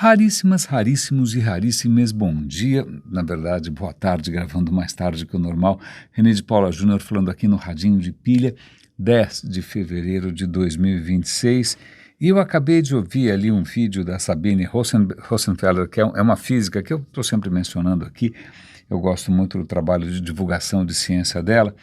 Raríssimas, raríssimos e raríssimas, bom dia, na verdade, boa tarde, gravando mais tarde que o normal. René de Paula Júnior falando aqui no Radinho de Pilha, 10 de fevereiro de 2026. E eu acabei de ouvir ali um vídeo da Sabine Hossenfelder, que é uma física que eu estou sempre mencionando aqui. Eu gosto muito do trabalho de divulgação de ciência dela.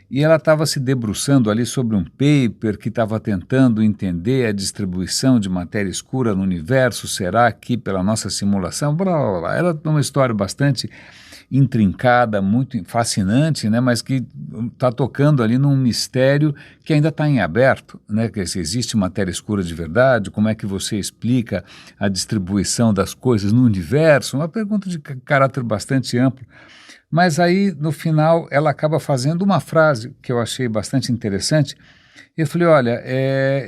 E ela estava se debruçando ali sobre um paper que estava tentando entender a distribuição de matéria escura no universo. Será que pela nossa simulação? Blá, blá, blá. Ela tem uma história bastante intrincada, muito fascinante, né, mas que está tocando ali num mistério que ainda está em aberto, né, que se existe matéria escura de verdade, como é que você explica a distribuição das coisas no universo? Uma pergunta de caráter bastante amplo. Mas aí, no final, ela acaba fazendo uma frase que eu achei bastante interessante. Eu falei, olha,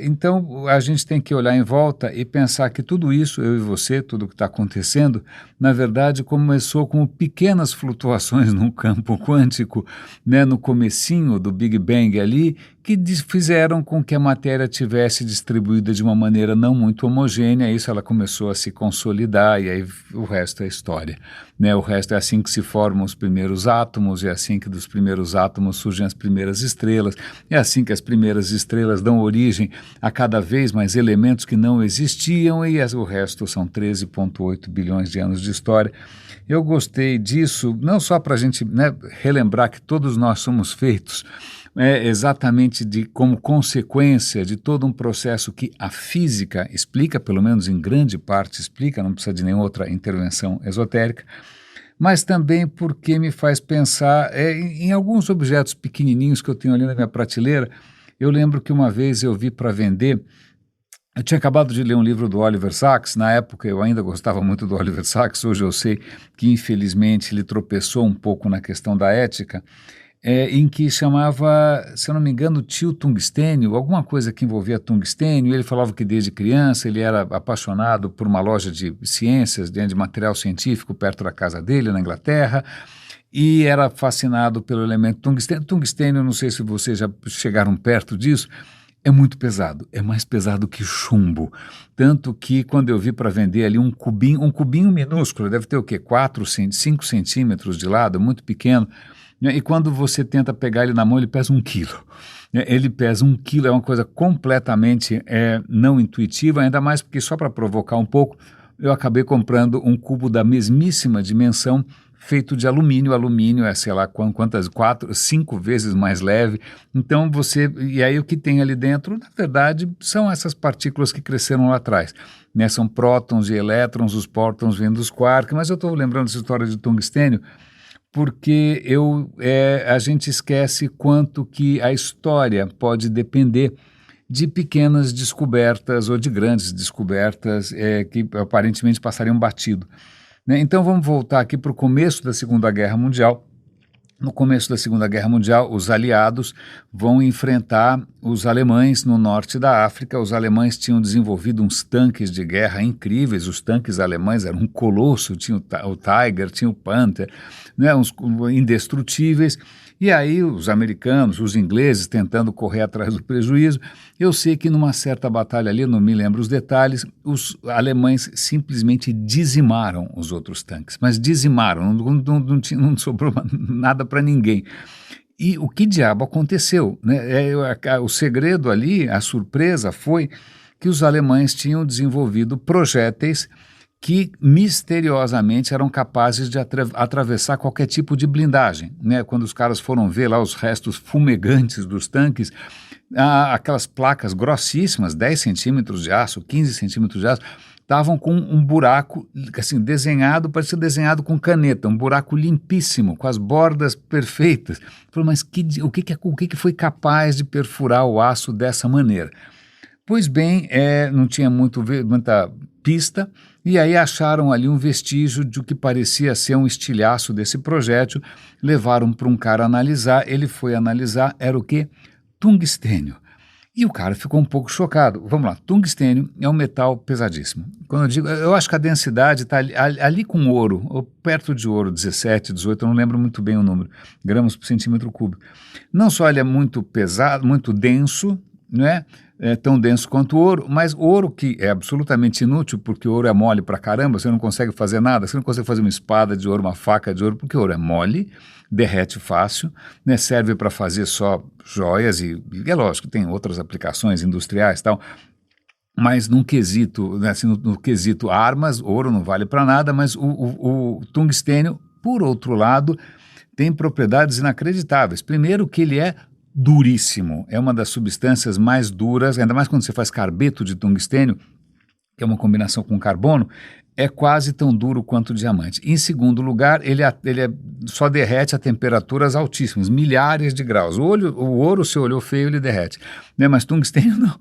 então a gente tem que olhar em volta e pensar que tudo isso, eu e você, tudo o que está acontecendo, na verdade começou como pequenas flutuações num campo quântico, né, no comecinho do Big Bang ali, que fizeram com que a matéria tivesse distribuída de uma maneira não muito homogênea. Isso ela começou a se consolidar e aí o resto é história, né? O resto é assim que se formam os primeiros átomos, é assim que dos primeiros átomos surgem as primeiras estrelas, é assim que as primeiras estrelas dão origem a cada vez mais elementos que não existiam e o resto são 13,8 bilhões de anos de história. Eu gostei disso, não só para a gente, né, relembrar que todos nós somos feitos exatamente como consequência de todo um processo que a física explica, pelo menos em grande parte explica, não precisa de nenhuma outra intervenção esotérica, mas também porque me faz pensar em alguns objetos pequenininhos que eu tenho ali na minha prateleira. Eu lembro que uma vez eu vi para vender. Eu tinha acabado de ler um livro do Oliver Sacks. Na época eu ainda gostava muito do Oliver Sacks, hoje eu sei que infelizmente ele tropeçou um pouco na questão da ética, em que chamava, se eu não me engano, Tio Tungstênio, alguma coisa que envolvia tungstênio. Ele falava que desde criança ele era apaixonado por uma loja de ciências, de material científico perto da casa dele, na Inglaterra, e era fascinado pelo elemento tungstênio. Tungstênio, não sei se vocês já chegaram perto disso, é muito pesado, é mais pesado que chumbo, tanto que quando eu vi para vender ali um cubinho minúsculo, deve ter o quê? 5 centímetros de lado, muito pequeno, e quando você tenta pegar ele na mão, ele pesa 1 quilo. Ele pesa 1 quilo, é uma coisa completamente não intuitiva, ainda mais porque, só para provocar um pouco, eu acabei comprando um cubo da mesmíssima dimensão, feito de alumínio. Alumínio é, sei lá, quantas, 5 vezes mais leve. Então e aí o que tem ali dentro, na verdade, são essas partículas que cresceram lá atrás, né? São prótons e elétrons, os prótons vêm dos quarks, mas eu estou lembrando essa história de tungstênio, porque a gente esquece quanto que a história pode depender de pequenas descobertas ou de grandes descobertas que aparentemente passariam batido, né? Então vamos voltar aqui para o começo da Segunda Guerra Mundial. No começo da Segunda Guerra Mundial, os aliados vão enfrentar os alemães no norte da África. Os alemães tinham desenvolvido uns tanques de guerra incríveis. Os tanques alemães eram um colosso, tinha o Tiger, tinha o Panther, né, uns indestrutíveis. E aí os americanos, os ingleses tentando correr atrás do prejuízo. Eu sei que numa certa batalha ali, não me lembro os detalhes, os alemães simplesmente dizimaram os outros tanques, mas dizimaram, não sobrou nada para ninguém. E o que diabo aconteceu, né? O segredo ali, a surpresa foi que os alemães tinham desenvolvido projéteis que misteriosamente eram capazes de atravessar qualquer tipo de blindagem, né? Quando os caras foram ver lá os restos fumegantes dos tanques, aquelas placas grossíssimas, 10 centímetros de aço, 15 centímetros de aço, estavam com um buraco assim, desenhado, parecia desenhado com caneta, um buraco limpíssimo, com as bordas perfeitas. Falei, mas o que foi capaz de perfurar o aço dessa maneira? Pois bem, não tinha muita pista, e aí acharam ali um vestígio de o que parecia ser um estilhaço desse projétil, levaram para um cara analisar, ele foi analisar, era o quê? Tungstênio. E o cara ficou um pouco chocado. Vamos lá, tungstênio é um metal pesadíssimo. Quando eu digo, eu acho que a densidade está ali com ouro, ou perto de ouro, 17, 18, eu não lembro muito bem o número, gramas por centímetro cúbico. Não só ele é muito pesado, muito denso, não é? É tão denso quanto o ouro, mas ouro que é absolutamente inútil, porque o ouro é mole pra caramba, você não consegue fazer nada, você não consegue fazer uma espada de ouro, uma faca de ouro, porque o ouro é mole, derrete fácil, né? Serve para fazer só joias e é lógico, tem outras aplicações industriais e tal, mas num quesito, né, assim, no quesito armas, ouro não vale para nada, mas o tungstênio, por outro lado, tem propriedades inacreditáveis. Primeiro que ele é duríssimo, é uma das substâncias mais duras, ainda mais quando você faz carbeto de tungstênio, que é uma combinação com carbono, é quase tão duro quanto o diamante. Em segundo lugar, só derrete a temperaturas altíssimas, milhares de graus. O ouro, se olhou feio, ele derrete, né? Mas tungstênio não.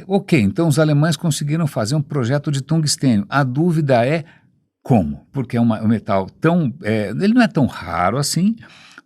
Ok, então os alemães conseguiram fazer um projeto de tungstênio. A dúvida é como? Porque é um metal tão... ele não é tão raro assim,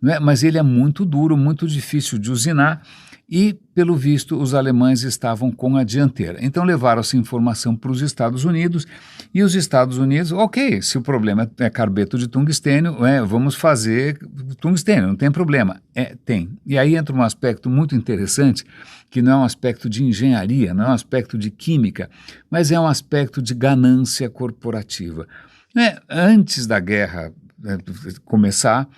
né? Mas ele é muito duro, muito difícil de usinar e, pelo visto, os alemães estavam com a dianteira. Então levaram essa informação para os Estados Unidos e os Estados Unidos, ok, se o problema é carbeto de tungstênio, vamos fazer tungstênio, não tem problema. Tem. E aí entra um aspecto muito interessante, que não é um aspecto de engenharia, não é um aspecto de química, mas é um aspecto de ganância corporativa. Antes da guerra começar,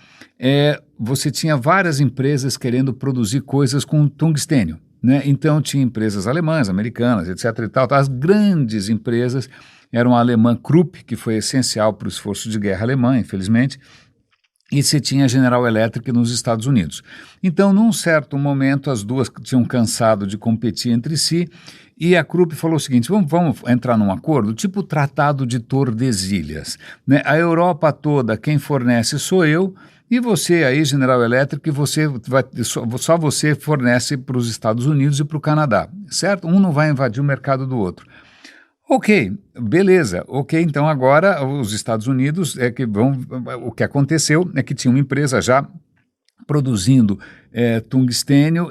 você tinha várias empresas querendo produzir coisas com tungstênio, né? Então tinha empresas alemãs, americanas, etc. e tal. As grandes empresas eram a alemã Krupp, que foi essencial para o esforço de guerra alemã, infelizmente, e você tinha a General Electric nos Estados Unidos. Então, num certo momento, as duas tinham cansado de competir entre si, e a Krupp falou o seguinte, vamos entrar num acordo, tipo o Tratado de Tordesilhas, né? A Europa toda, quem fornece sou eu, e você aí, General Electric, só você fornece para os Estados Unidos e para o Canadá, certo? Um não vai invadir o mercado do outro. Ok, beleza. Ok, então agora os Estados Unidos o que aconteceu é que tinha uma empresa já produzindo tungstênio,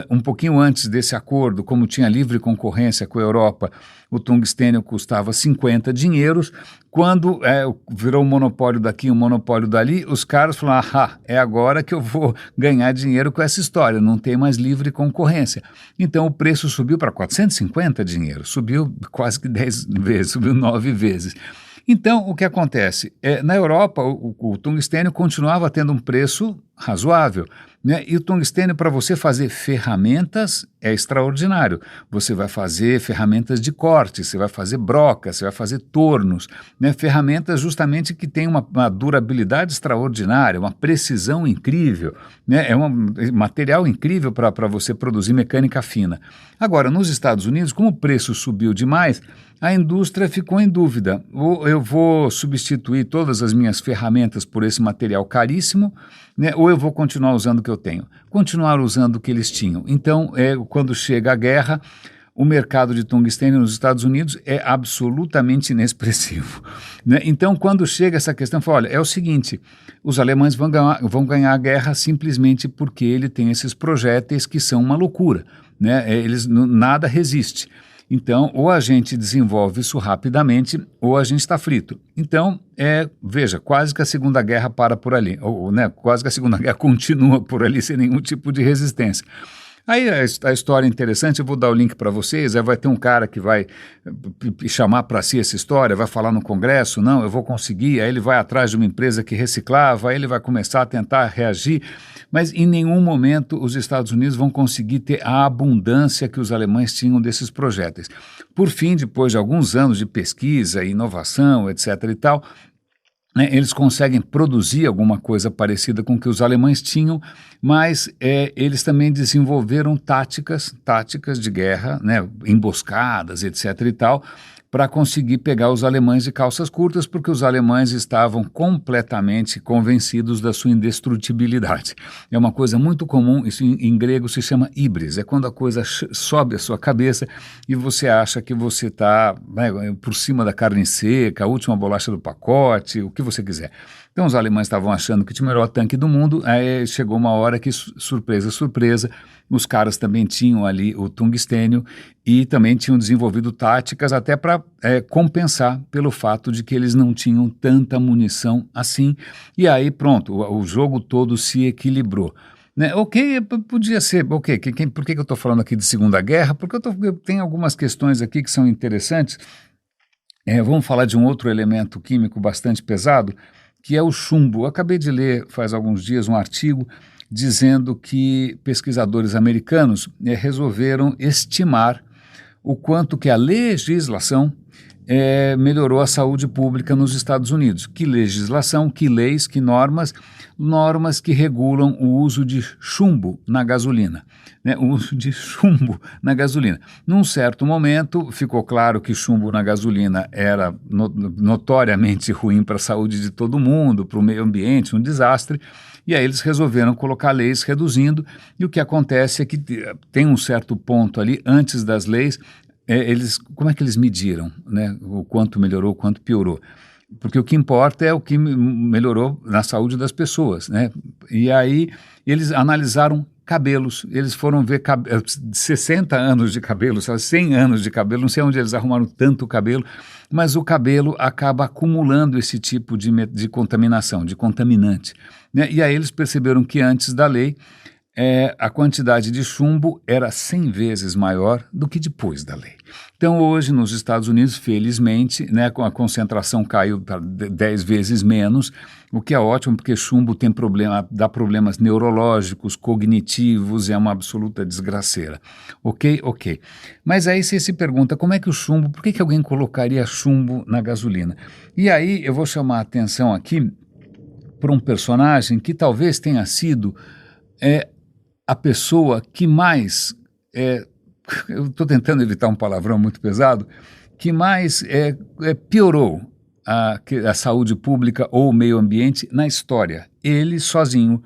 um pouquinho antes desse acordo, como tinha livre concorrência com a Europa, o tungstênio custava 50 dinheiros, quando virou um monopólio daqui, um monopólio dali, os caras falaram, é agora que eu vou ganhar dinheiro com essa história, não tem mais livre concorrência. Então o preço subiu para 450 dinheiro, subiu quase que 10 vezes, subiu 9 vezes. Então, o que acontece? Na Europa, o tungstênio continuava tendo um preço razoável, né? E o tungstênio, para você fazer ferramentas, é extraordinário. Você vai fazer ferramentas de corte, você vai fazer brocas, você vai fazer tornos, né? Ferramentas justamente que têm uma durabilidade extraordinária, uma precisão incrível, né? É um material incrível para você produzir mecânica fina. Agora, nos Estados Unidos, como o preço subiu demais, a indústria ficou em dúvida. Ou eu vou substituir todas as minhas ferramentas por esse material caríssimo, né, ou eu vou continuar usando o que eu tenho. Continuar usando o que eles tinham. Então, quando chega a guerra, o mercado de tungstênio nos Estados Unidos é absolutamente inexpressivo, né? Então, quando chega essa questão, fala, olha, é o seguinte, os alemães vão ganhar a guerra simplesmente porque ele tem esses projéteis que são uma loucura, né? Nada resiste. Então, ou a gente desenvolve isso rapidamente, ou a gente está frito. Então, veja, quase que a Segunda Guerra para por ali, né, quase que a Segunda Guerra continua por ali sem nenhum tipo de resistência. Aí a história é interessante, eu vou dar o link para vocês, aí vai ter um cara que vai chamar para si essa história, vai falar no congresso, não, eu vou conseguir, aí ele vai atrás de uma empresa que reciclava, aí ele vai começar a tentar reagir, mas em nenhum momento os Estados Unidos vão conseguir ter a abundância que os alemães tinham desses projéteis. Por fim, depois de alguns anos de pesquisa, inovação, etc. e tal, né, eles conseguem produzir alguma coisa parecida com o que os alemães tinham, mas eles também desenvolveram táticas de guerra, né, emboscadas, etc. e tal, para conseguir pegar os alemães de calças curtas, porque os alemães estavam completamente convencidos da sua indestrutibilidade. É uma coisa muito comum, isso em grego se chama híbris, é quando a coisa sobe a sua cabeça e você acha que você está, né, por cima da carne seca, a última bolacha do pacote, o que você quiser. Então os alemães estavam achando que tinha o melhor tanque do mundo, aí chegou uma hora que, surpresa, surpresa, os caras também tinham ali o tungstênio e também tinham desenvolvido táticas até para compensar pelo fato de que eles não tinham tanta munição assim. E aí pronto, o jogo todo se equilibrou. né? Ok, podia ser, ok, por que eu estou falando aqui de Segunda Guerra? Porque eu tenho algumas questões aqui que são interessantes. Vamos falar de um outro elemento químico bastante pesado, que é o chumbo. Eu acabei de ler faz alguns dias um artigo dizendo que pesquisadores americanos resolveram estimar o quanto que a legislação melhorou a saúde pública nos Estados Unidos. Que legislação, que leis, que normas? Normas que regulam o uso de chumbo na gasolina. Né? O uso de chumbo na gasolina. Num certo momento, ficou claro que chumbo na gasolina era notoriamente ruim para a saúde de todo mundo, para o meio ambiente, um desastre. E aí eles resolveram colocar leis reduzindo, e o que acontece é que tem um certo ponto ali, antes das leis, como é que eles mediram, né, o quanto melhorou, o quanto piorou? Porque o que importa é o que melhorou na saúde das pessoas, né? E aí eles analisaram cabelos, eles foram ver 60 anos de cabelo, 100 anos de cabelo, não sei onde eles arrumaram tanto cabelo, mas o cabelo acaba acumulando esse tipo de contaminação, de contaminante, né? E aí eles perceberam que antes da lei, a quantidade de chumbo era 100 vezes maior do que depois da lei. Então, hoje, nos Estados Unidos, felizmente, né, a concentração caiu para 10 vezes menos, o que é ótimo, porque chumbo dá problemas neurológicos, cognitivos, é uma absoluta desgraceira. Ok? Ok. Mas aí você se pergunta, como é que o chumbo, por que alguém colocaria chumbo na gasolina? E aí eu vou chamar a atenção aqui para um personagem que talvez tenha sido a pessoa que mais, eu estou tentando evitar um palavrão muito pesado, que mais piorou a saúde pública ou o meio ambiente na história. Ele sozinho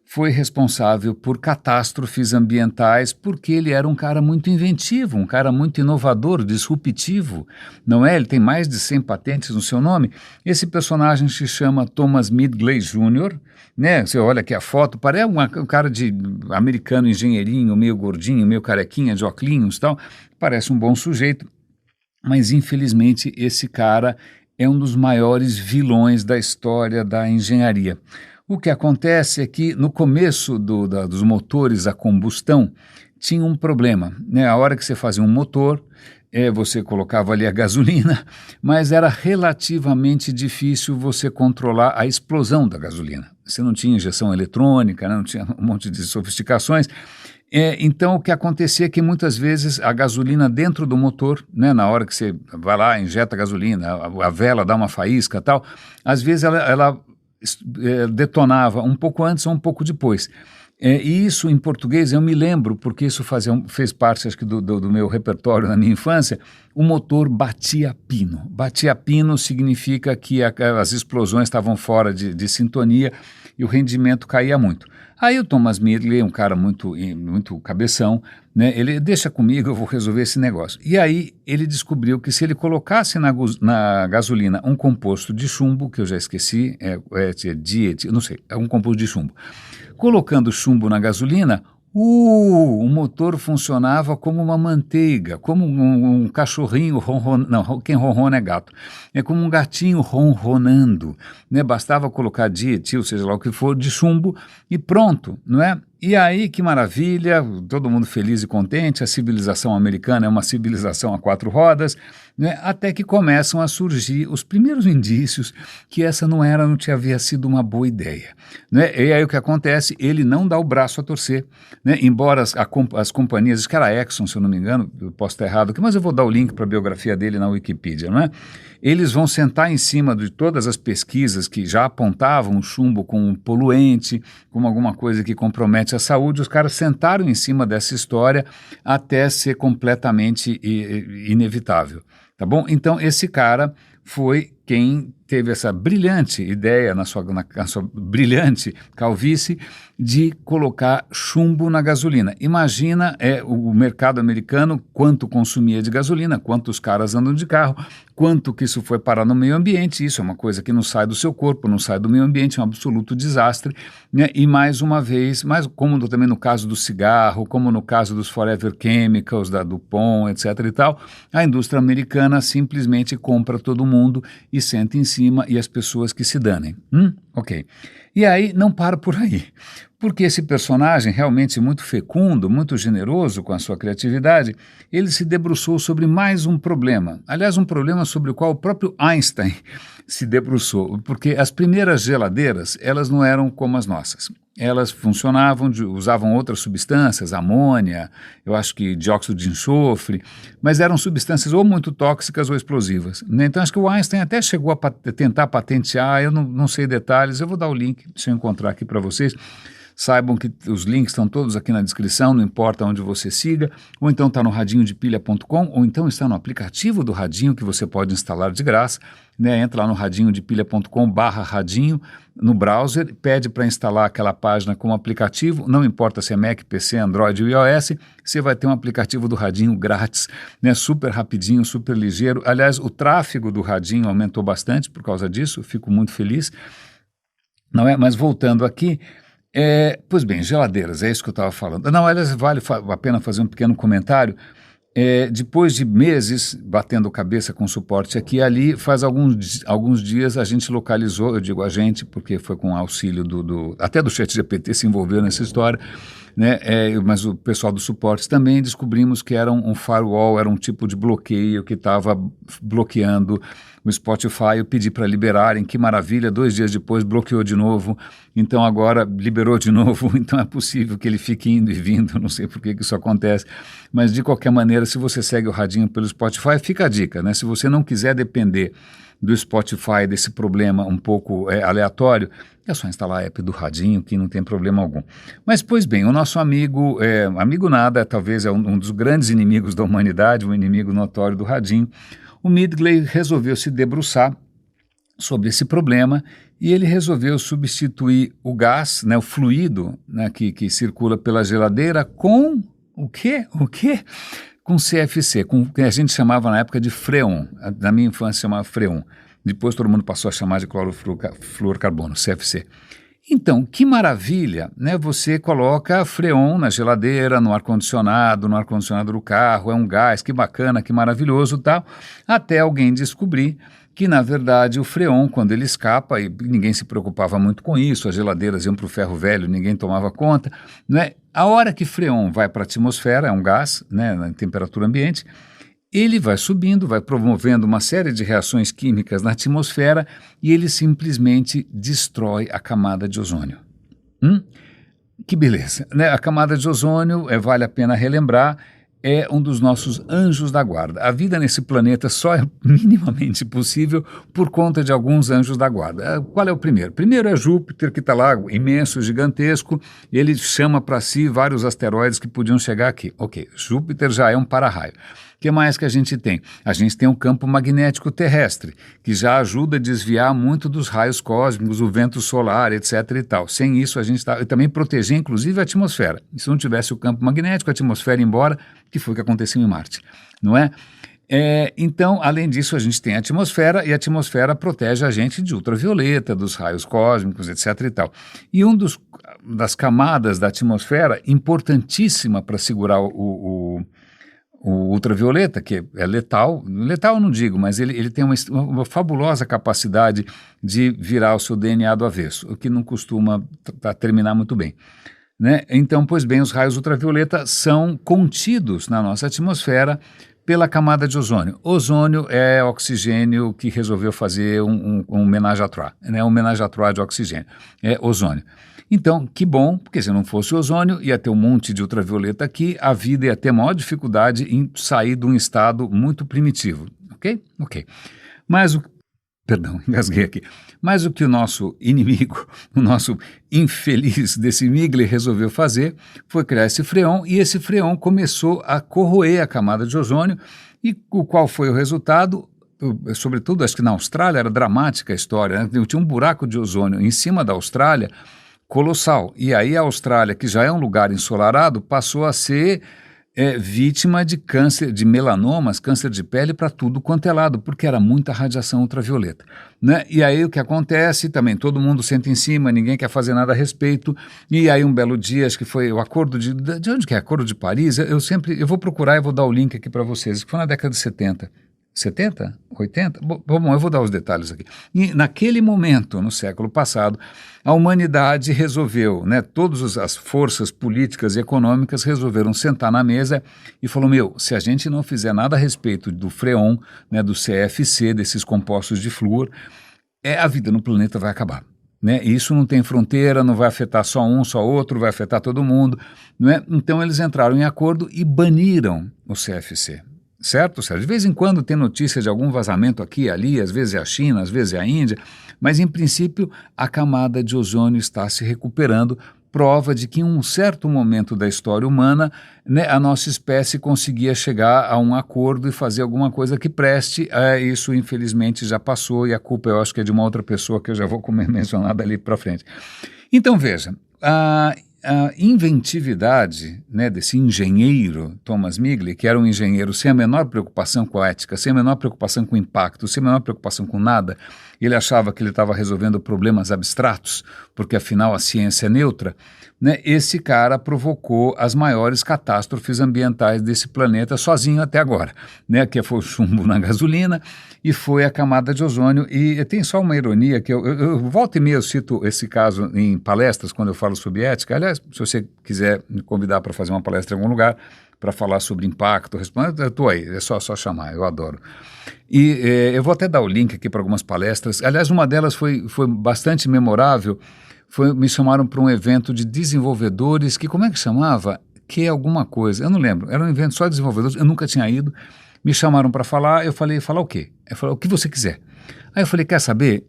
foi responsável por catástrofes ambientais porque ele era um cara muito inventivo, um cara muito inovador, disruptivo, não é? Ele tem mais de 100 patentes no seu nome. Esse personagem se chama Thomas Midgley Jr., né? Você olha aqui a foto, parece um cara de americano engenheirinho, meio gordinho, meio carequinha, de óculos e tal, parece um bom sujeito, mas infelizmente esse cara é um dos maiores vilões da história da engenharia. O que acontece é que no começo dos motores a combustão tinha um problema, né? A hora que você fazia um motor, você colocava ali a gasolina, mas era relativamente difícil você controlar a explosão da gasolina. Você não tinha injeção eletrônica, né? Não tinha um monte de sofisticações. Então, o que acontecia é que muitas vezes a gasolina dentro do motor, né, na hora que você vai lá, injeta gasolina, a vela dá uma faísca e tal, às vezes ela detonava um pouco antes ou um pouco depois. E isso em português eu me lembro, porque isso fez parte, acho que, do meu repertório na minha infância. O motor batia pino. Batia pino significa que as explosões estavam fora de sintonia e o rendimento caía muito. Aí o Thomas Midgley, um cara muito cabeção, né, ele deixa comigo, eu vou resolver esse negócio. E aí ele descobriu que se ele colocasse na gasolina um composto de chumbo, que eu já esqueci, não sei, é um composto de chumbo. Colocando chumbo na gasolina, o motor funcionava como uma manteiga, como um cachorrinho ronronando. Não, quem ronrona é gato. É como um gatinho ronronando, né? Bastava colocar dietil, seja lá o que for, de chumbo e pronto, não é? E aí, que maravilha, todo mundo feliz e contente, a civilização americana é uma civilização a 4 rodas, né? Até que começam a surgir os primeiros indícios que essa não havia sido uma boa ideia, né? E aí o que acontece, ele não dá o braço a torcer, né? Embora as companhias, acho que era a Exxon, se eu não me engano, eu posso estar errado aqui, mas eu vou dar o link para a biografia dele na Wikipedia, não é? Eles vão sentar em cima de todas as pesquisas que já apontavam o chumbo como um poluente, como alguma coisa que compromete a saúde. Os caras sentaram em cima dessa história até ser completamente inevitável, tá bom? Então esse cara foi quem teve essa brilhante ideia, na sua brilhante calvície, de colocar chumbo na gasolina. Imagina o mercado americano, quanto consumia de gasolina, quantos caras andam de carro, quanto que isso foi parar no meio ambiente. Isso é uma coisa que não sai do seu corpo, não sai do meio ambiente, é um absoluto desastre, né? E mais uma vez, como também no caso do cigarro, como no caso dos Forever Chemicals, da DuPont, etc. e tal, a indústria americana simplesmente compra todo mundo e senta em cima e as pessoas que se danem. Ok. E aí não para por aí, porque esse personagem realmente muito fecundo, muito generoso com a sua criatividade, ele se debruçou sobre mais um problema. Aliás, um problema sobre o qual o próprio Einstein se debruçou, porque as primeiras geladeiras, elas não eram como as nossas. Elas funcionavam, usavam outras substâncias, amônia, eu acho que dióxido de enxofre, mas eram substâncias ou muito tóxicas ou explosivas, né? Então acho que o Einstein até chegou a tentar patentear, eu não sei detalhes, eu vou dar o link, se eu encontrar aqui para vocês. Saibam que os links estão todos aqui na descrição, não importa onde você siga, ou então está no radinhodepilha.com, ou então está no aplicativo do Radinho que você pode instalar de graça, né? Entra lá no radinhodepilha.com/radinho no browser, pede para instalar aquela página como aplicativo, não importa se é Mac, PC, Android ou iOS, você vai ter um aplicativo do Radinho grátis, né? Super rapidinho, super ligeiro. Aliás, o tráfego do Radinho aumentou bastante por causa disso, fico muito feliz. Não é? Mas voltando aqui, pois bem, geladeiras, é isso que eu estava falando. Não, aliás, vale a pena fazer um pequeno comentário. Depois de meses batendo cabeça com suporte aqui e ali, faz alguns dias a gente localizou, eu digo a gente, porque foi com auxílio até do ChatGPT se envolveu nessa história, né? Mas o pessoal do suporte também descobrimos que era um firewall, era um tipo de bloqueio que estava bloqueando o Spotify. Eu pedi para liberarem, que maravilha, 2 dias depois bloqueou de novo, então agora liberou de novo, então é possível que ele fique indo e vindo, não sei por que isso acontece, mas de qualquer maneira, se você segue o Radinho pelo Spotify, fica a dica, né? Se você não quiser depender do Spotify, desse problema um pouco aleatório, é só instalar a app do Radinho, que não tem problema algum. Mas, pois bem, o nosso amigo nada, talvez é um dos grandes inimigos da humanidade, um inimigo notório do Radinho, o Midgley resolveu se debruçar sobre esse problema e ele resolveu substituir o gás, né, o fluido, né, que circula pela geladeira com o quê? Com CFC, com o que a gente chamava na época de Freon. Na minha infância chamava Freon. Depois todo mundo passou a chamar de clorofluorcarbono, CFC. Então, que maravilha, né? Você coloca Freon na geladeira, no ar-condicionado do carro, é um gás, que bacana, que maravilhoso, tal, até alguém descobrir que, na verdade, o Freon, quando ele escapa, e ninguém se preocupava muito com isso, as geladeiras iam para o ferro velho, ninguém tomava conta, né? A hora que Freon vai para a atmosfera, é um gás, né, na temperatura ambiente, ele vai subindo, vai promovendo uma série de reações químicas na atmosfera e ele simplesmente destrói a camada de ozônio. Que beleza, né? A camada de ozônio, vale a pena relembrar, é um dos nossos anjos da guarda. A vida nesse planeta só é minimamente possível por conta de alguns anjos da guarda. Qual é o primeiro? Primeiro é Júpiter, que está lá, imenso, gigantesco, e ele chama para si vários asteroides que podiam chegar aqui. Ok, Júpiter já é um para-raio. O que mais que a gente tem? A gente tem um campo magnético terrestre, que já ajuda a desviar muito dos raios cósmicos, o vento solar, etc. e tal. Sem isso, a gente também proteger, inclusive, a atmosfera. E se não tivesse o campo magnético, a atmosfera ia embora, que foi o que aconteceu em Marte, não é? Então, além disso, a gente tem a atmosfera, e a atmosfera protege a gente de ultravioleta, dos raios cósmicos, etc. e tal. E das camadas da atmosfera, importantíssima para segurar o ultravioleta, que é letal eu não digo, mas ele tem uma fabulosa capacidade de virar o seu DNA do avesso, o que não costuma terminar muito bem, né? Então, pois bem, os raios ultravioleta são contidos na nossa atmosfera pela camada de ozônio. Ozônio é oxigênio que resolveu fazer um ménage à trois, né? Um ménage à trois de oxigênio, é ozônio. Então, que bom, porque se não fosse o ozônio, ia ter um monte de ultravioleta aqui, a vida ia ter maior dificuldade em sair de um estado muito primitivo, ok? Ok. Engasguei aqui. Mas o que o nosso inimigo, o nosso infeliz desse Midgley resolveu fazer foi criar esse Freon, e esse Freon começou a corroer a camada de ozônio, e qual foi o resultado? Sobretudo, acho que na Austrália era dramática a história, né? Tinha um buraco de ozônio em cima da Austrália, colossal. E aí a Austrália, que já é um lugar ensolarado, passou a ser vítima de câncer, de melanomas, câncer de pele para tudo quanto é lado, porque era muita radiação ultravioleta, né? E aí o que acontece também, todo mundo senta em cima, ninguém quer fazer nada a respeito, e aí um belo dia, acho que foi o acordo de onde que é? Acordo de Paris? Eu vou procurar e vou dar o link aqui para vocês, que foi na década de 70. 70? 80? Bom, eu vou dar os detalhes aqui. E naquele momento, no século passado, a humanidade resolveu, né, todas as forças políticas e econômicas resolveram sentar na mesa e falou, se a gente não fizer nada a respeito do freon, né, do CFC, desses compostos de flúor, a vida no planeta vai acabar. Né? Isso não tem fronteira, não vai afetar só um, só outro, vai afetar todo mundo. Não é? Então eles entraram em acordo e baniram o CFC. Certo, Sérgio? De vez em quando tem notícia de algum vazamento aqui e ali, às vezes é a China, às vezes é a Índia, mas em princípio a camada de ozônio está se recuperando, prova de que em um certo momento da história humana, né, a nossa espécie conseguia chegar a um acordo e fazer alguma coisa que preste. Isso infelizmente já passou e a culpa eu acho que é de uma outra pessoa que eu já vou mencionar dali para frente. Então veja, a inventividade, né, desse engenheiro Thomas Migley, que era um engenheiro sem a menor preocupação com a ética, sem a menor preocupação com o impacto, sem a menor preocupação com nada, ele achava que ele estava resolvendo problemas abstratos, porque afinal a ciência é neutra, né, esse cara provocou as maiores catástrofes ambientais desse planeta sozinho até agora, né, que foi o chumbo na gasolina e foi a camada de ozônio. E tem só uma ironia, que eu volta e meia eu cito esse caso em palestras quando eu falo sobre ética. Aliás, se você quiser me convidar para fazer uma palestra em algum lugar para falar sobre impacto, eu estou aí, é só chamar, eu adoro. E eu vou até dar o link aqui para algumas palestras. Aliás, uma delas foi bastante memorável. Me chamaram para um evento de desenvolvedores, que como é que chamava? Que é alguma coisa, eu não lembro, era um evento só de desenvolvedores, eu nunca tinha ido, me chamaram para falar, eu falei, falar o quê? Eu falei, o que você quiser. Aí eu falei, quer saber,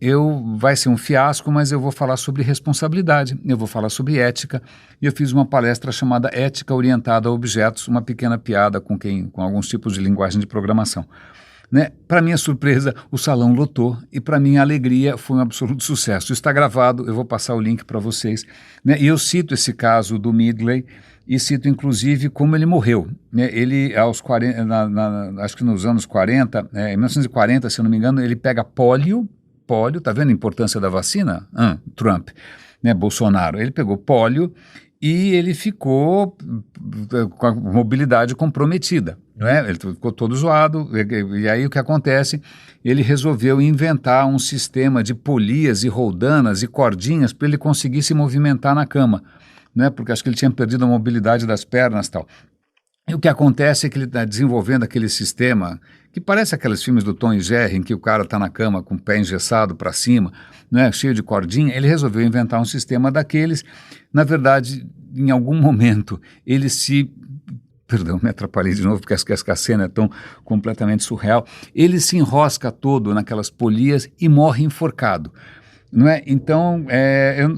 vai ser um fiasco, mas eu vou falar sobre responsabilidade, eu vou falar sobre ética, e eu fiz uma palestra chamada Ética Orientada a Objetos, uma pequena piada com alguns tipos de linguagem de programação. Né? Para minha surpresa, o salão lotou e para minha alegria foi um absoluto sucesso. Isso está gravado, eu vou passar o link para vocês. Né? E eu cito esse caso do Migley e cito inclusive como ele morreu. Né? Ele, aos 40, acho que nos anos 40, em 1940, se eu não me engano, ele pega pólio, tá vendo a importância da vacina? Trump, né? Bolsonaro, ele pegou pólio e ele ficou com a mobilidade comprometida. Não é? Ele ficou todo zoado, e aí o que acontece? Ele resolveu inventar um sistema de polias e roldanas e cordinhas para ele conseguir se movimentar na cama, né? Porque acho que ele tinha perdido a mobilidade das pernas e tal. E o que acontece é que ele está desenvolvendo aquele sistema que parece aqueles filmes do Tom e Jerry, em que o cara está na cama com o pé engessado para cima, né, cheio de cordinha. Ele resolveu inventar um sistema daqueles. Na verdade, em algum momento, ele Perdão, me atrapalhei de novo, porque a cena é tão completamente surreal. Ele se enrosca todo naquelas polias e morre enforcado. Não é? Então,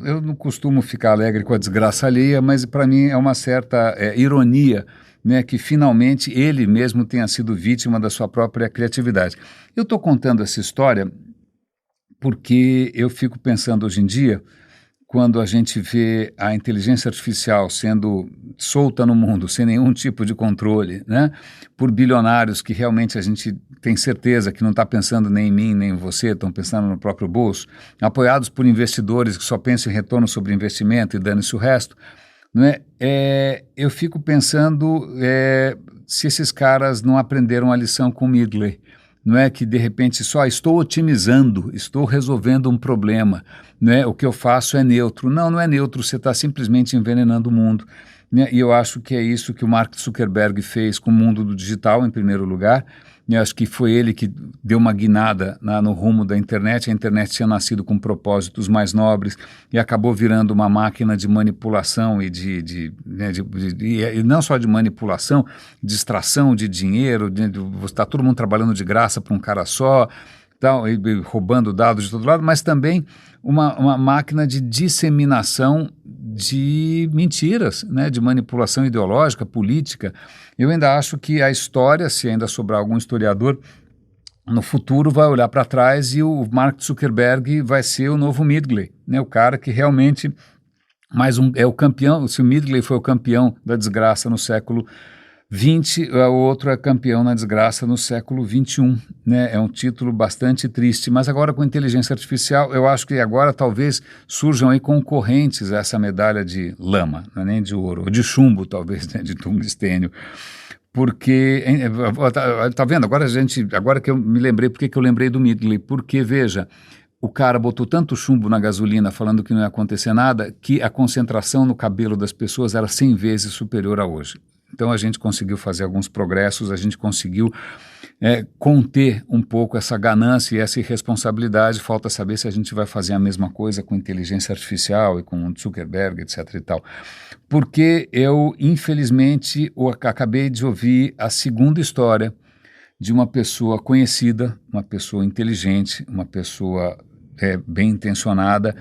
eu não costumo ficar alegre com a desgraça alheia, mas para mim é uma certa ironia, né, que finalmente ele mesmo tenha sido vítima da sua própria criatividade. Eu estou contando essa história porque eu fico pensando hoje em dia, quando a gente vê a inteligência artificial sendo solta no mundo, sem nenhum tipo de controle, né, por bilionários que realmente a gente tem certeza que não está pensando nem em mim, nem em você, estão pensando no próprio bolso, apoiados por investidores que só pensam em retorno sobre investimento e dane-se o resto, né, eu fico pensando se esses caras não aprenderam a lição com Migley. Não é que de repente só estou otimizando, estou resolvendo um problema, né? O que eu faço é neutro. Não é neutro, você está simplesmente envenenando o mundo. Né? E eu acho que é isso que o Mark Zuckerberg fez com o mundo do digital, em primeiro lugar. Eu acho que foi ele que deu uma guinada no rumo da internet. A internet tinha nascido com propósitos mais nobres e acabou virando uma máquina de manipulação e e não só de manipulação, de extração de dinheiro, está todo mundo trabalhando de graça para um cara só, tal, e roubando dados de todo lado, mas também uma máquina de disseminação de mentiras, né, de manipulação ideológica, política. Eu ainda acho que a história, se ainda sobrar algum historiador, no futuro vai olhar para trás e o Mark Zuckerberg vai ser o novo Migley, né, o cara que realmente é o campeão. Se o Migley foi o campeão da desgraça no século XX, o outro é campeão na desgraça no século XXI, né? É um título bastante triste, mas agora com inteligência artificial, eu acho que agora talvez surjam aí concorrentes a essa medalha de lama, não é nem de ouro, ou de chumbo talvez, né? De tungstênio, Porque, tá vendo, agora que eu me lembrei, por que eu lembrei do Midgley? Porque, veja, o cara botou tanto chumbo na gasolina falando que não ia acontecer nada, que a concentração no cabelo das pessoas era 100 vezes superior a hoje. Então a gente conseguiu fazer alguns progressos, a gente conseguiu conter um pouco essa ganância e essa irresponsabilidade. Falta saber se a gente vai fazer a mesma coisa com inteligência artificial e com Zuckerberg, etc. e tal. Porque eu, infelizmente, acabei de ouvir a segunda história de uma pessoa conhecida, uma pessoa inteligente, uma pessoa bem intencionada,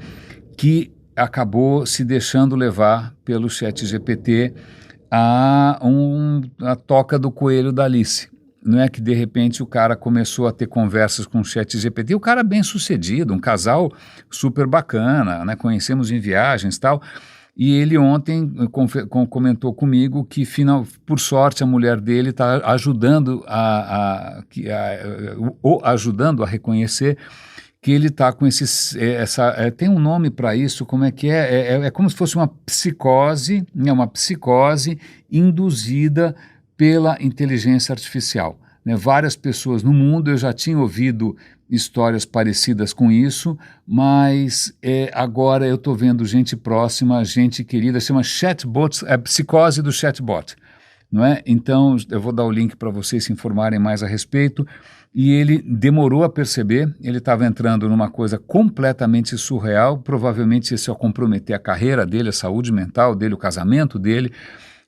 que acabou se deixando levar pelo ChatGPT a toca do coelho da Alice. Não é que de repente o cara começou a ter conversas com o ChatGPT, o cara bem sucedido, um casal super bacana, né? Conhecemos em viagens e tal, e ele ontem comentou comigo que, por sorte, a mulher dele está ajudando ajudando a reconhecer que ele está com tem um nome para isso, como é que é? É como se fosse uma psicose, né, uma psicose induzida pela inteligência artificial. Né? Várias pessoas no mundo, eu já tinha ouvido histórias parecidas com isso, mas agora eu estou vendo gente próxima, gente querida, chama chatbot, psicose do chatbot. Não é? Então, eu vou dar o link para vocês se informarem mais a respeito. E ele demorou a perceber, ele estava entrando numa coisa completamente surreal, provavelmente isso ia comprometer a carreira dele, a saúde mental dele, o casamento dele,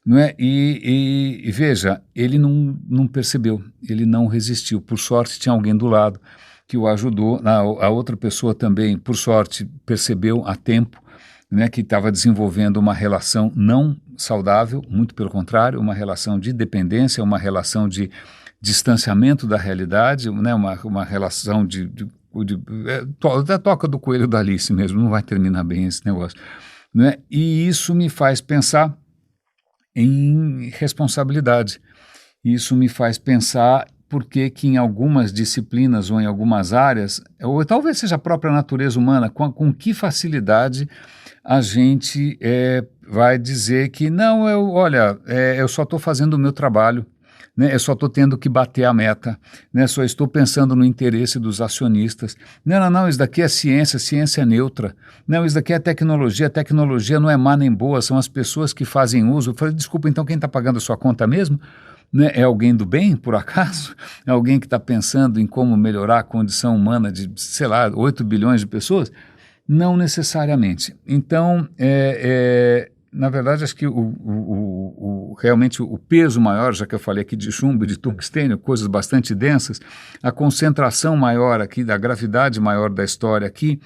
não é? E veja, ele não percebeu, ele não resistiu. Por sorte, tinha alguém do lado que o ajudou. A outra pessoa também, por sorte, percebeu a tempo, né, que estava desenvolvendo uma relação não saudável, muito pelo contrário, uma relação de dependência, uma relação de distanciamento da realidade, né, uma relação da toca do coelho da Alice mesmo, não vai terminar bem esse negócio. Né? E isso me faz pensar em responsabilidade. Isso me faz pensar por que em algumas disciplinas ou em algumas áreas, ou talvez seja a própria natureza humana, com que facilidade a gente vai dizer que não, eu só estou fazendo o meu trabalho, né, eu só estou tendo que bater a meta, né, só estou pensando no interesse dos acionistas. Não, isso daqui é ciência, ciência é neutra. Não, isso daqui é tecnologia não é má nem boa, são as pessoas que fazem uso. Eu falei, desculpa, então quem está pagando a sua conta mesmo? Né, é alguém do bem, por acaso? É alguém que está pensando em como melhorar a condição humana de, 8 bilhões de pessoas? Não necessariamente. Então, na verdade, acho que realmente o peso maior, já que eu falei aqui de chumbo e de tungstênio, coisas bastante densas, a concentração maior aqui, da gravidade maior da história aqui,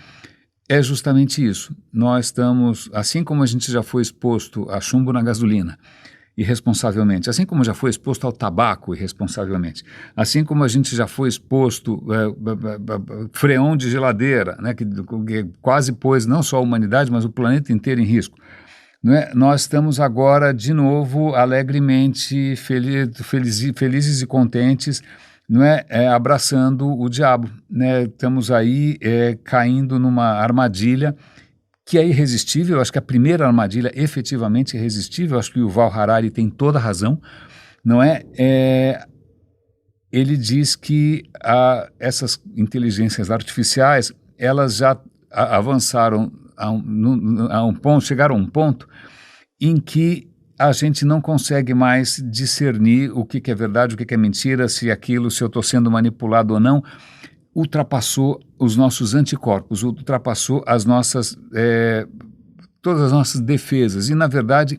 é justamente isso. Nós estamos, assim como a gente já foi exposto a chumbo na gasolina, irresponsavelmente, assim como já foi exposto ao tabaco irresponsavelmente, assim como a gente já foi exposto freon de geladeira, né, que quase pôs não só a humanidade, mas o planeta inteiro em risco. Não é? Nós estamos agora, de novo, alegremente felizes e contentes, não é? Abraçando o diabo. Né? Estamos aí caindo numa armadilha que é irresistível. Eu acho que a primeira armadilha efetivamente irresistível, eu acho que o Yuval Harari tem toda a razão, não é? Ele diz que essas inteligências artificiais, elas já avançaram a um ponto, chegaram a um ponto em que a gente não consegue mais discernir o que é verdade, o que é mentira, se eu estou sendo manipulado ou não. Ultrapassou os nossos anticorpos, ultrapassou todas as nossas defesas e, na verdade,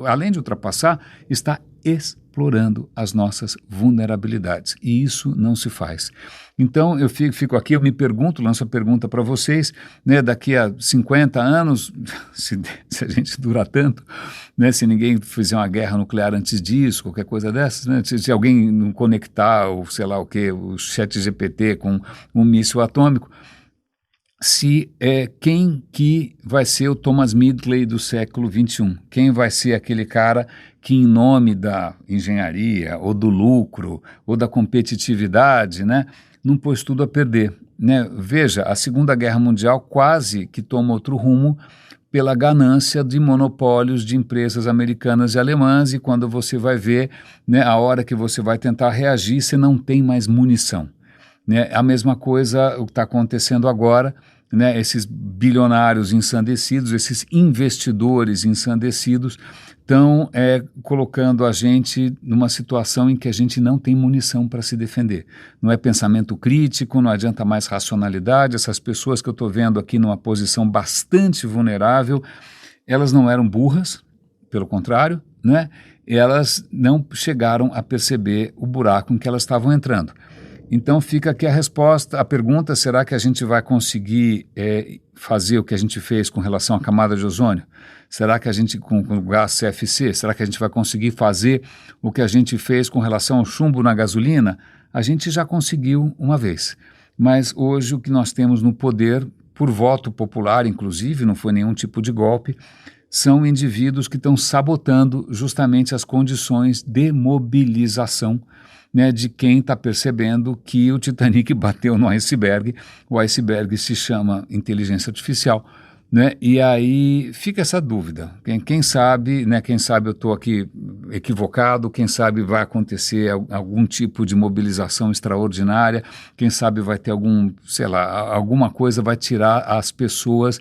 além de ultrapassar, está explorando as nossas vulnerabilidades, e isso não se faz. Então, eu fico aqui, eu me pergunto, lanço a pergunta para vocês, né, daqui a 50 anos, se a gente durar tanto, né, se ninguém fizer uma guerra nuclear antes disso, qualquer coisa dessas, né, se alguém não conectar, o ChatGPT com um míssil atômico, quem que vai ser o Thomas Midgley do século XXI? Quem vai ser aquele cara que, em nome da engenharia, ou do lucro, ou da competitividade, né, não pôs tudo a perder? Né? Veja, a Segunda Guerra Mundial quase que toma outro rumo pela ganância de monopólios de empresas americanas e alemãs, e quando você vai ver, né, a hora que você vai tentar reagir, você não tem mais munição. Né? A mesma coisa o que está acontecendo agora, né? Esses bilionários ensandecidos, esses investidores ensandecidos estão colocando a gente numa situação em que a gente não tem munição para se defender. Não é pensamento crítico, não adianta mais racionalidade. Essas pessoas que eu estou vendo aqui numa posição bastante vulnerável, elas não eram burras, pelo contrário, né? Elas não chegaram a perceber o buraco em que elas estavam entrando. Então fica aqui a resposta, a pergunta: será que a gente vai conseguir fazer o que a gente fez com relação à camada de ozônio? Será que a gente, com o gás CFC, será que a gente vai conseguir fazer o que a gente fez com relação ao chumbo na gasolina? A gente já conseguiu uma vez, mas hoje o que nós temos no poder, por voto popular inclusive, não foi nenhum tipo de golpe, são indivíduos que estão sabotando justamente as condições de mobilização, né, de quem está percebendo que o Titanic bateu no iceberg. O iceberg se chama inteligência artificial, né, e aí fica essa dúvida. Quem sabe, né, quem sabe eu estou aqui equivocado, quem sabe vai acontecer algum tipo de mobilização extraordinária, quem sabe vai ter alguma coisa vai tirar as pessoas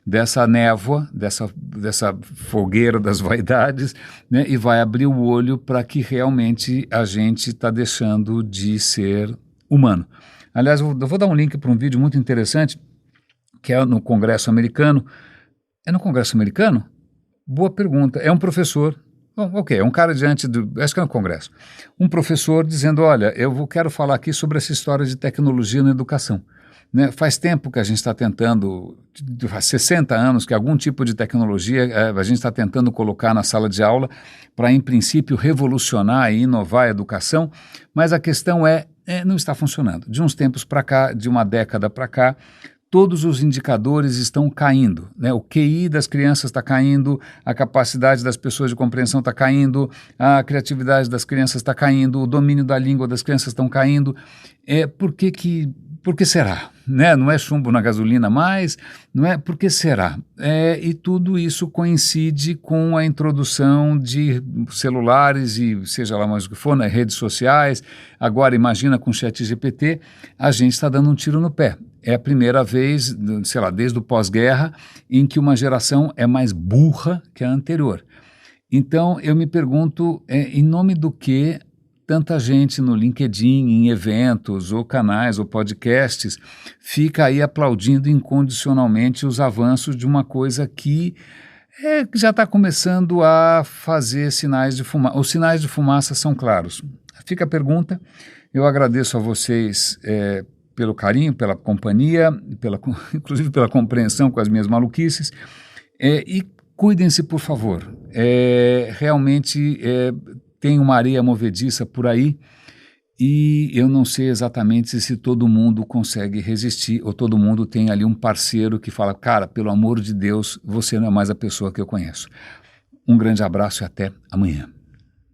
dessa névoa, dessa fogueira das vaidades, né, e vai abrir o olho para que realmente a gente está deixando de ser humano. Aliás, eu vou dar um link para um vídeo muito interessante, que é no Congresso americano. É no Congresso americano? Boa pergunta. É um professor, é um cara acho que é no Congresso, um professor dizendo: olha, quero falar aqui sobre essa história de tecnologia na educação. Né? Faz tempo que a gente está tentando, faz 60 anos que algum tipo de tecnologia a gente está tentando colocar na sala de aula para, em princípio, revolucionar e inovar a educação, mas a questão não está funcionando. De uns tempos para cá, de uma década para cá, todos os indicadores estão caindo, né? O QI das crianças está caindo, a capacidade das pessoas de compreensão está caindo, a criatividade das crianças está caindo, o domínio da língua das crianças estão caindo. Por que será? Né? Não é chumbo na gasolina mais, não é? Por que será? E tudo isso coincide com a introdução de celulares e seja lá mais o que for, né? Redes sociais. Agora imagina com o ChatGPT, a gente está dando um tiro no pé. É a primeira vez, sei lá, desde o pós-guerra, em que uma geração é mais burra que a anterior. Então eu me pergunto, em nome do que tanta gente no LinkedIn, em eventos, ou canais, ou podcasts, fica aí aplaudindo incondicionalmente os avanços de uma coisa que já está começando a fazer sinais de fumaça. Os sinais de fumaça são claros. Fica a pergunta. Eu agradeço a vocês pelo carinho, pela companhia, inclusive pela compreensão com as minhas maluquices. E cuidem-se, por favor. Realmente tem uma areia movediça por aí e eu não sei exatamente se todo mundo consegue resistir ou todo mundo tem ali um parceiro que fala: cara, pelo amor de Deus, você não é mais a pessoa que eu conheço. Um grande abraço e até amanhã.